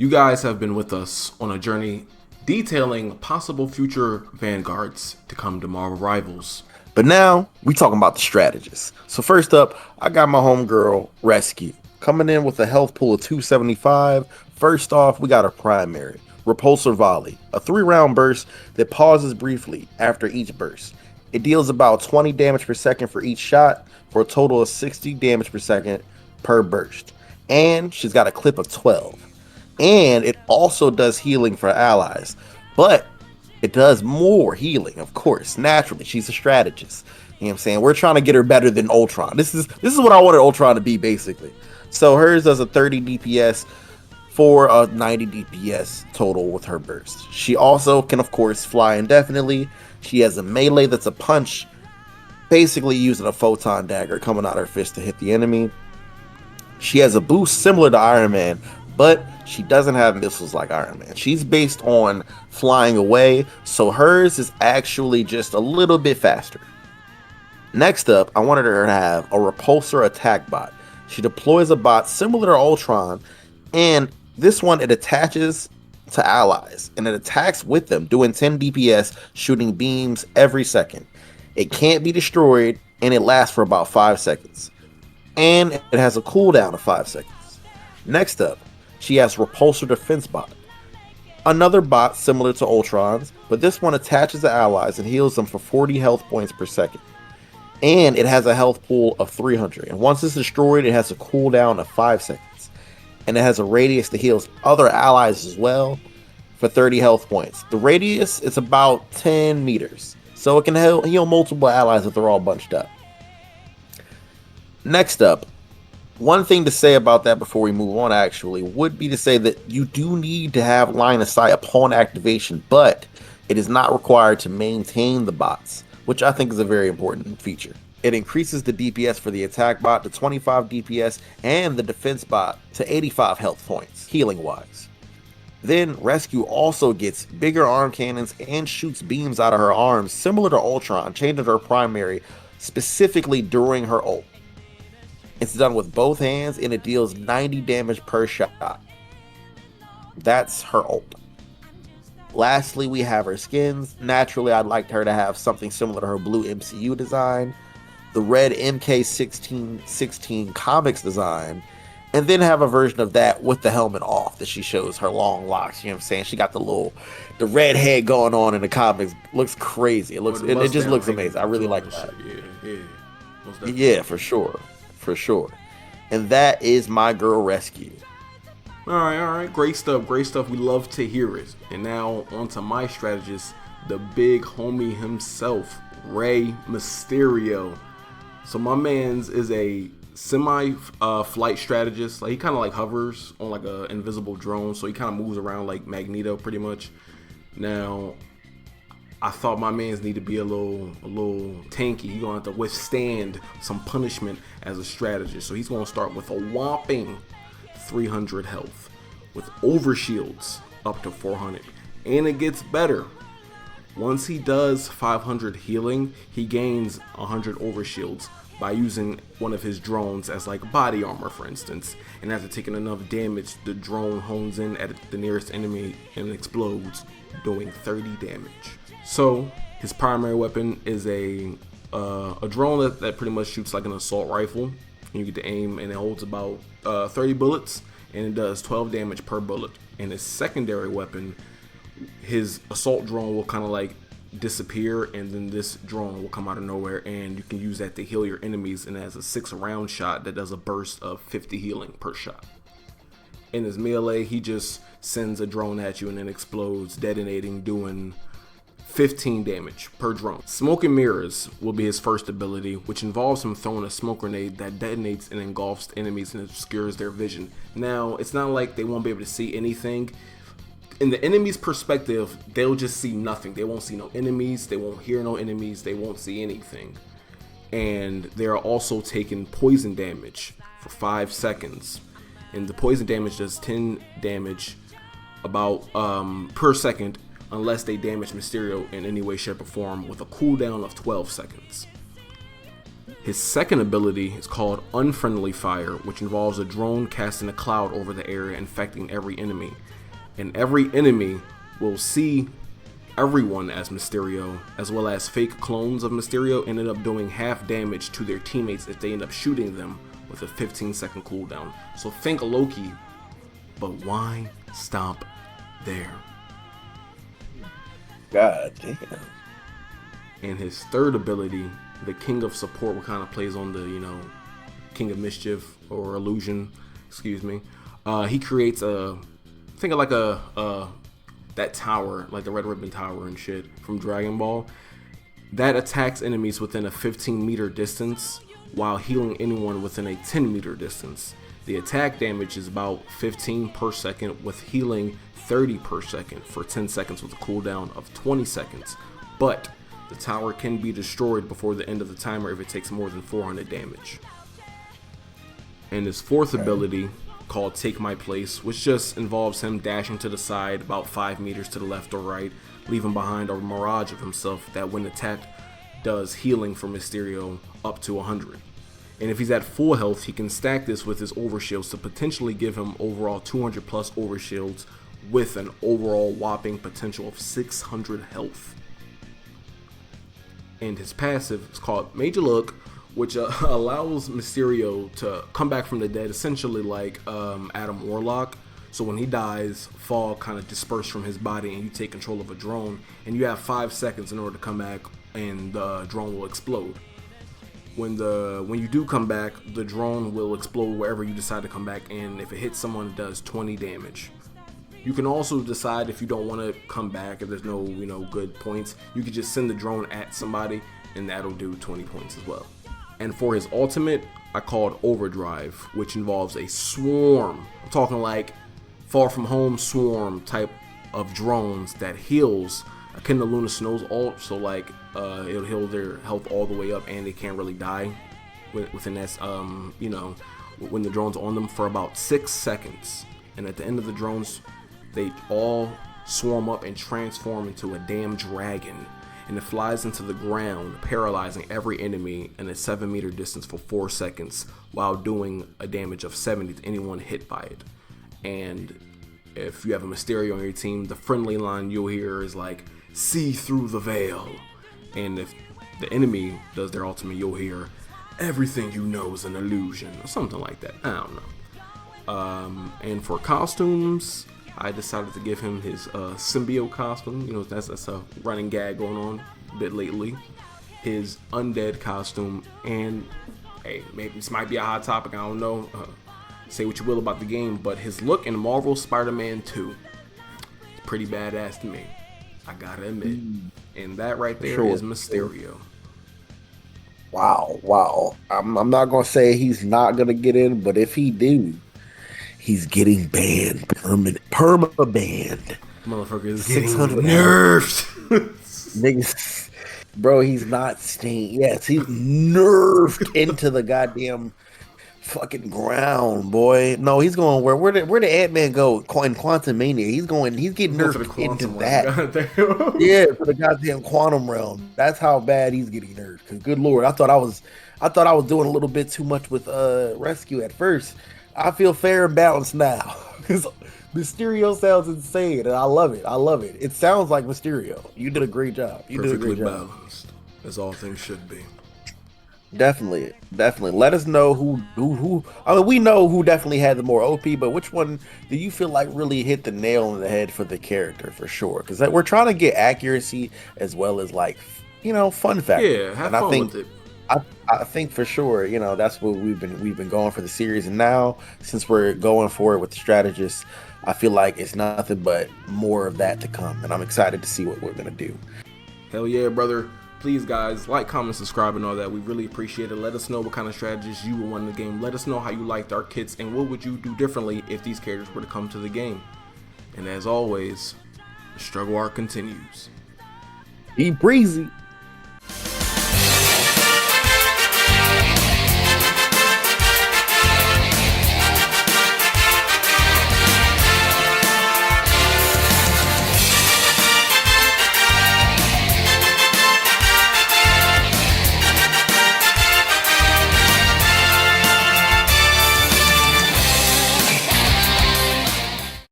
You guys have been with us on a journey detailing possible future vanguards to come to Marvel Rivals. But now we talking about the strategists. So first up, I got my homegirl Rescue coming in with a health pool of 275. First off, we got a primary repulsor volley, a 3-round burst that pauses briefly after each burst. It deals about 20 damage per second for each shot, for a total of 60 damage per second per burst. And she's got a clip of 12. And it also does healing for allies. But it does more healing, of course. Naturally, she's a strategist. You know what I'm saying? We're trying to get her better than Ultron. This is what I wanted Ultron to be, basically. So hers does a 30 DPS for a 90 DPS total with her burst. She also can, of course, fly indefinitely. She has a melee that's a punch, basically using a photon dagger coming out her fist to hit the enemy. She has a boost similar to Iron Man, but she doesn't have missiles like Iron Man. She's based on flying away, so hers is actually just a little bit faster. Next up, I wanted her to have a repulsor attack bot. She deploys a bot similar to Ultron, and this one, it attaches to allies, and it attacks with them, doing 10 DPS, shooting beams every second. It can't be destroyed, and it lasts for about 5 seconds. And it has a cooldown of 5 seconds. Next up, she has Repulsor Defense Bot. Another bot similar to Ultron's, but this one attaches to allies and heals them for 40 health points per second. And it has a health pool of 300. And once it's destroyed, it has a cooldown of 5 seconds. And it has a radius that heals other allies as well for 30 health points. The radius is about 10 meters. So it can heal multiple allies if they're all bunched up. Next up, one thing to say about that before we move on actually would be to say that you do need to have line of sight upon activation, but it is not required to maintain the bots, which I think is a very important feature. It increases the DPS for the attack bot to 25 DPS and the defense bot to 85 health points, healing wise. Then Rescue also gets bigger arm cannons and shoots beams out of her arms similar to Ultron, changing her primary specifically during her ult. It's done with both hands and it deals 90 damage per shot. That's her ult. Lastly, we have her skins. Naturally, I'd like her to have something similar to her blue MCU design, the red MK1616 comics design, and then have a version of that with the helmet off that she shows her long locks. You know what I'm saying? She got the red head going on in the comics. Looks crazy. It just looks amazing. I really like that. Yeah, for sure. For sure. And that is my girl Rescue. All right. Great stuff. We love to hear it. And now on to my strategist, the big homie himself, Rey Mysterio. So my man's is a semi-flight strategist. Like he kind of like hovers on like a invisible drone, so he kind of moves around like Magneto pretty much. Now, I thought my man's need to be a little tanky. He's gonna have to withstand some punishment as a strategist. So he's gonna start with a whopping 300 health, with overshields up to 400, and it gets better. Once he does 500 healing, he gains 100 overshields by using one of his drones as like body armor, for instance. And after taking enough damage, the drone hones in at the nearest enemy and explodes, doing 30 damage. So his primary weapon is a drone that pretty much shoots like an assault rifle. You get to aim and it holds about 30 bullets and it does 12 damage per bullet. And his secondary weapon, his assault drone will kind of like disappear, and then this drone will come out of nowhere, and you can use that to heal your enemies, and it has a 6-round shot that does a burst of 50 healing per shot. In his melee, he just sends a drone at you and then explodes, detonating, doing 15 damage per drone. Smoke and mirrors will be his first ability, which involves him throwing a smoke grenade that detonates and engulfs enemies and obscures their vision. Now, it's not like they won't be able to see anything. In the enemy's perspective, they'll just see nothing. They won't see no enemies, they won't hear no enemies, they won't see anything. And they're also taking poison damage for 5 seconds. And the poison damage does 10 damage about per second, unless they damage Mysterio in any way, shape, or form, with a cooldown of 12 seconds. His second ability is called Unfriendly Fire, which involves a drone casting a cloud over the area, infecting every enemy. And every enemy will see everyone as Mysterio, as well as fake clones of Mysterio, ended up doing half damage to their teammates if they end up shooting them with a 15-second cooldown. So think Loki, but why stop there? God damn. And his third ability, the King of Support, what kind of plays on the, King of Mischief or Illusion, excuse me. He creates think of like that tower, like the Red Ribbon Tower and shit from Dragon Ball, that attacks enemies within a 15-meter distance while healing anyone within a 10-meter distance. The attack damage is about 15 per second, with healing 30 per second for 10 seconds with a cooldown of 20 seconds. But the tower can be destroyed before the end of the timer if it takes more than 400 damage. And his fourth ability, called Take My Place, which just involves him dashing to the side about 5 meters to the left or right, leaving behind a mirage of himself that when attacked does healing for Mysterio up to 100. And if he's at full health, he can stack this with his overshields to potentially give him overall 200 plus overshields with an overall whopping potential of 600 health. And his passive is called Major Look, which allows Mysterio to come back from the dead, essentially like Adam Warlock. So when he dies, fog kind of disperse from his body and you take control of a drone, and you have 5 seconds in order to come back, and the drone will explode. When you do come back, the drone will explode wherever you decide to come back, and if it hits someone, it does 20 damage. You can also decide if you don't want to come back, if there's no good points, you could just send the drone at somebody and that'll do 20 points as well. And for his ultimate, I called Overdrive, which involves a swarm. I'm talking like Far From Home swarm type of drones that heals akin to Luna Snow's ult, so like it'll heal their health all the way up and they can't really die within that when the drone's on them for about 6 seconds. And at the end of the drones, they all swarm up and transform into a damn dragon, and it flies into the ground, paralyzing every enemy in a 7-meter distance for 4 seconds while doing a damage of 70 to anyone hit by it. And if you have a Mysterio on your team, the friendly line you'll hear is like, "See through the veil." And if the enemy does their ultimate, you'll hear, "Everything you know is an illusion," or something like that. I don't know. And for costumes, I decided to give him his symbiote costume. That's a running gag going on a bit lately. His undead costume, and hey, maybe this might be a hot topic, I don't know. Say what you will about the game, but his look in Marvel Spider-Man 2 is pretty badass to me, I gotta admit. And that right there is Mysterio. Wow. I'm not gonna say he's not gonna get in, but if he do, he's getting banned, perma banned. Motherfucker is getting 600 nerfed. Niggas, bro, he's not staying. Yes, he's nerfed into the goddamn fucking ground, boy. No, he's going where did Ant-Man go in Quantumania? He's getting nerfed into that. Yeah, for the goddamn quantum realm. That's how bad he's getting nerfed. Cause good lord, I thought I was doing a little bit too much with Rescue at first. I feel fair and balanced now. Because Mysterio sounds insane, and I love it. It sounds like Mysterio. You did a great job. Perfectly balanced, as all things should be. Definitely. Let us know who. I mean, we know who definitely had the more OP, but which one do you feel like really hit the nail on the head for the character for sure? Because we're trying to get accuracy as well as fun factor. Yeah, have fun with it. I think for sure, that's what we've been going for the series, and now since we're going for it with the strategists, I feel like it's nothing but more of that to come, and I'm excited to see what we're gonna do. Hell yeah, brother! Please, guys, like, comment, subscribe, and all that. We really appreciate it. Let us know what kind of strategies you would want in the game. Let us know how you liked our kits, and what would you do differently if these characters were to come to the game. And as always, the struggle arc continues. Be breezy.